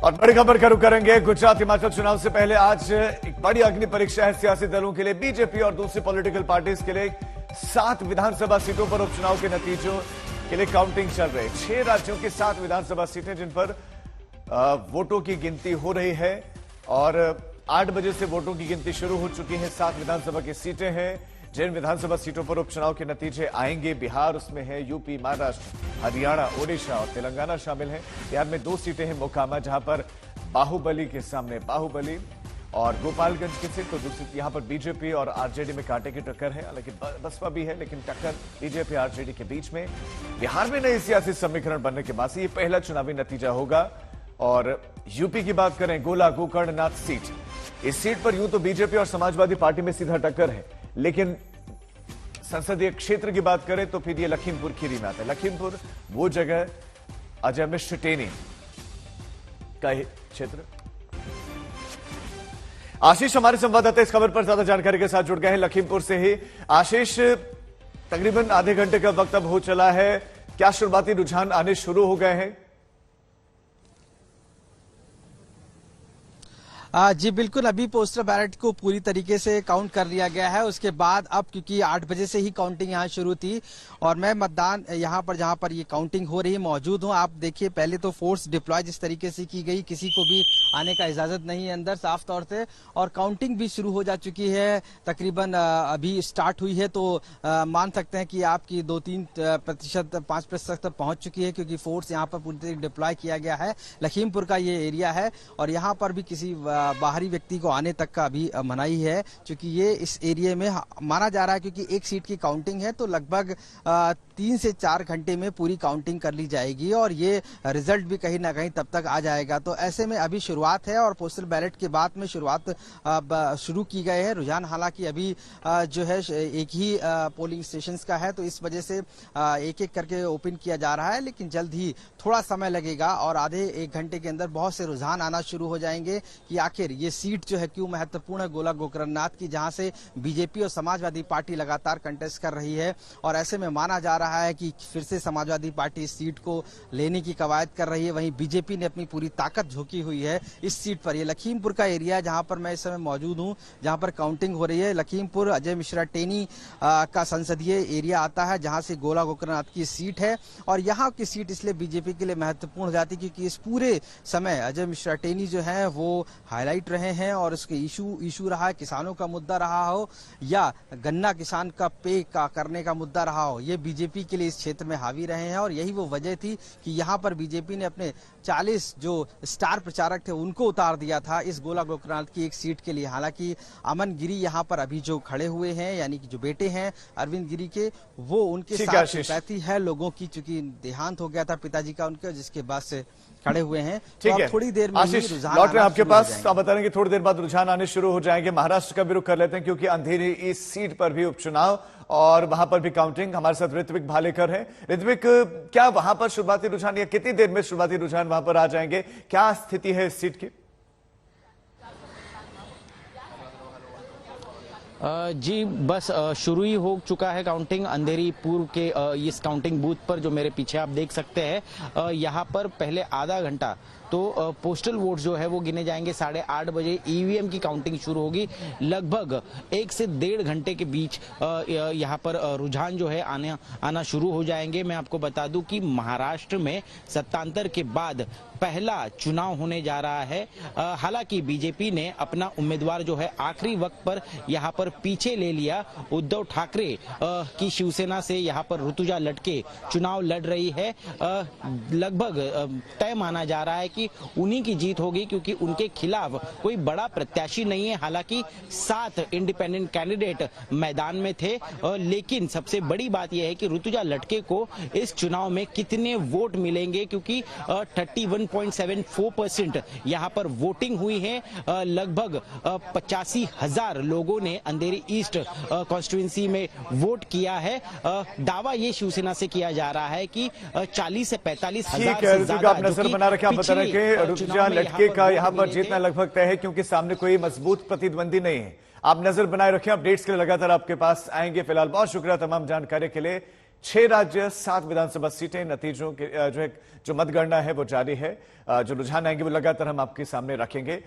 और बड़ी खबर का रुख करेंगे गुजरात हिमाचल चुनाव से पहले आज एक बड़ी अग्नि परीक्षा है सियासी दलों के लिए। बीजेपी और दूसरी पॉलिटिकल पार्टीज के लिए 7 विधानसभा सीटों पर उपचुनाव के नतीजों के लिए काउंटिंग चल रही है। 6 राज्यों की 7 विधानसभा सीटें जिन पर वोटों की गिनती हो रही है और 8 बजे से वोटों की गिनती शुरू हो चुकी है। 7 विधानसभा की सीटें हैं जिन विधानसभा सीटों पर उपचुनाव के नतीजे आएंगे। बिहार उसमें है, यूपी, महाराष्ट्र, हरियाणा, ओडिशा और तेलंगाना शामिल है। बिहार में 2 सीटें हैं मोकामा, जहां पर बाहुबली के सामने बाहुबली और गोपालगंज की सीट, तो दूसरी यहां पर बीजेपी और आरजेडी में कांटे की टक्कर है। हालांकि बसपा भी है, लेकिन टक्कर बीजेपी आरजेडी के बीच में। बिहार में नई सियासी समीकरण बनने के बाद से ये पहला चुनावी नतीजा होगा। और यूपी की बात करें, गोला गोकर्णनाथ सीट, इस सीट पर यूं तो बीजेपी और समाजवादी पार्टी में सीधा टक्कर है, लेकिन संसदीय क्षेत्र की बात करें तो फिर ये लखीमपुर खीरी में आता है। लखीमपुर वो जगह अजय मिश्र टेनी का क्षेत्र। आशीष हमारे संवाददाता इस खबर पर ज्यादा जानकारी के साथ जुड़ गए हैं लखीमपुर से ही। आशीष, तकरीबन आधे घंटे का वक्त अब हो चला है, क्या शुरुआती रुझान आने शुरू हो गए हैं? जी बिल्कुल, अभी पोस्टल बैलेट को पूरी तरीके से काउंट कर लिया गया है। उसके बाद अब क्योंकि 8 बजे से ही काउंटिंग यहाँ शुरू थी और मैं मतदान यहाँ पर जहाँ पर ये काउंटिंग हो रही है मौजूद हूँ। आप देखिए, पहले तो फोर्स डिप्लॉय जिस तरीके से की गई, किसी को भी आने का इजाजत नहीं है अंदर साफ तौर से, और काउंटिंग भी शुरू हो जा चुकी है। तकरीबन अभी स्टार्ट हुई है तो मान सकते हैं कि आपकी 2-3%, 5% तक पहुंच चुकी है, क्योंकि फोर्स यहाँ पर पूरी तरीके डिप्लॉय किया गया है। लखीमपुर का ये एरिया है और यहाँ पर भी किसी बाहरी व्यक्ति को आने तक का अभी मनाही है, क्योंकि ये इस एरिया में माना जा रहा है क्योंकि एक सीट की काउंटिंग है तो लगभग 3 से 4 घंटे में पूरी काउंटिंग कर ली जाएगी और ये रिजल्ट भी कहीं ना कहीं तब तक आ जाएगा। तो ऐसे में अभी शुरुआत है और पोस्टल बैलेट के बाद में शुरुआत शुरू की गए हैं। रुझान हालांकि अभी जो है एक ही पोलिंग स्टेशंस का है, तो इस वजह से एक एक करके ओपन किया जा रहा है, लेकिन जल्द ही थोड़ा समय लगेगा और आधे 1 घंटे के अंदर बहुत से रुझान आना शुरू हो जाएंगे कि आखिर ये सीट जो है क्यों महत्वपूर्ण है गोला गोकर्णनाथ की, जहां से बीजेपी और समाजवादी पार्टी लगातार कंटेस्ट कर रही है। और ऐसे में माना जा रहा है कि फिर से समाजवादी पार्टी इस सीट को लेने की कवायद कर रही है। वहीं बीजेपी ने अपनी पूरी ताकत झोंकी हुई है इस सीट पर। ये लखीमपुर का एरिया है जहां पर मैं इस समय मौजूद हूं, जहां पर काउंटिंग हो रही है। लखीमपुर अजय मिश्रा टेनी का संसदीय एरिया आता है, जहां से गोला गोकर्णनाथ की सीट है। और यहाँ की सीट इसलिए बीजेपी के लिए महत्वपूर्ण हो जाती है क्योंकि इस पूरे समय अजय मिश्रा टेनी जो है वो हाईलाइट रहे हैं और उसके इशू रहा है, किसानों का मुद्दा रहा हो या गन्ना किसान का पे का करने का मुद्दा रहा हो, ये बीजेपी के लिए इस क्षेत्र में हावी रहे हैं। और यही वो वजह थी कि यहाँ पर बीजेपी ने अपने 40 जो स्टार प्रचारक थे उनको उतार दिया था इस गोला गोकर्णनाथ की एक सीट के लिए। हालांकि अमन गिरी यहाँ पर अभी जो खड़े हुए हैं, यानी कि जो बेटे हैं अरविंद गिरी के, वो उनके साथ सिंपैथी है लोगों की, चूंकि देहांत हो गया था पिताजी का उनके, जिसके बाद से खड़े हुए हैं। ठीक तो है, थोड़ी देर में आशीष लौट रहे हैं आपके पास। आप बता रहे हैं कि थोड़ी देर बाद रुझान आने शुरू हो जाएंगे। महाराष्ट्र का भी रुख कर लेते हैं क्योंकि अंधेरी इस सीट पर भी उपचुनाव और वहां पर भी काउंटिंग। हमारे साथ ऋत्विक भालेकर है। ऋत्विक, क्या वहां पर शुरुआती रुझान या कितनी देर में शुरुआती रुझान वहां पर आ जाएंगे? क्या स्थिति है इस सीट की? जी बस शुरू ही हो चुका है काउंटिंग। अंधेरी पूर्व के इस काउंटिंग बूथ पर जो मेरे पीछे आप देख सकते हैं, यहाँ पर पहले आधा घंटा तो पोस्टल वोट जो है वो गिने जाएंगे। 8:30 बजे ईवीएम की काउंटिंग शुरू होगी। लगभग 1 से 1.5 घंटे के बीच यहाँ पर रुझान जो है आना शुरू हो जाएंगे। मैं आपको बता दूं कि महाराष्ट्र में सत्तांतर के बाद पहला चुनाव होने जा रहा है। हालांकि बीजेपी ने अपना उम्मीदवार जो है आखिरी वक्त पर यहाँ पर पीछे ले लिया। उद्धव ठाकरे की शिवसेना से यहाँ पर ऋतुजा लटके चुनाव लड़ रही है। लगभग तय माना जा रहा है कि उन्हीं की जीत होगी, क्योंकि उनके खिलाफ कोई बड़ा प्रत्याशी नहीं है। हालांकि 7 इंडिपेंडेंट कैंडिडेट मैदान में थे, लेकिन सबसे बड़ी बात यह है कि ऋतुजा लटके को इस चुनाव में कितने वोट मिलेंगे, क्योंकि 31.74% यहाँ पर वोटिंग हुई है। लगभग 85,000 लोगों ने अंधेरी ईस्ट कॉन्स्टिट्यूएंसी में वोट किया है। दावा ये शिवसेना से किया जा रहा है कि 40 से 45,000 से ज्यादा ऋतुजा लटके का यहाँ पर जीतना लगभग तय है, क्योंकि सामने कोई मजबूत प्रतिद्वंदी नहीं है। आप नजर बनाए रखें, अपडेट्स के लिए लगातार आपके पास आएंगे। फिलहाल बहुत शुक्रिया तमाम जानकारी के लिए। 6 राज्य 7 विधानसभा सीटें, नतीजों के जो मतगणना है वो जारी है। जो रुझान आएंगे वो लगातार हम आपके सामने रखेंगे।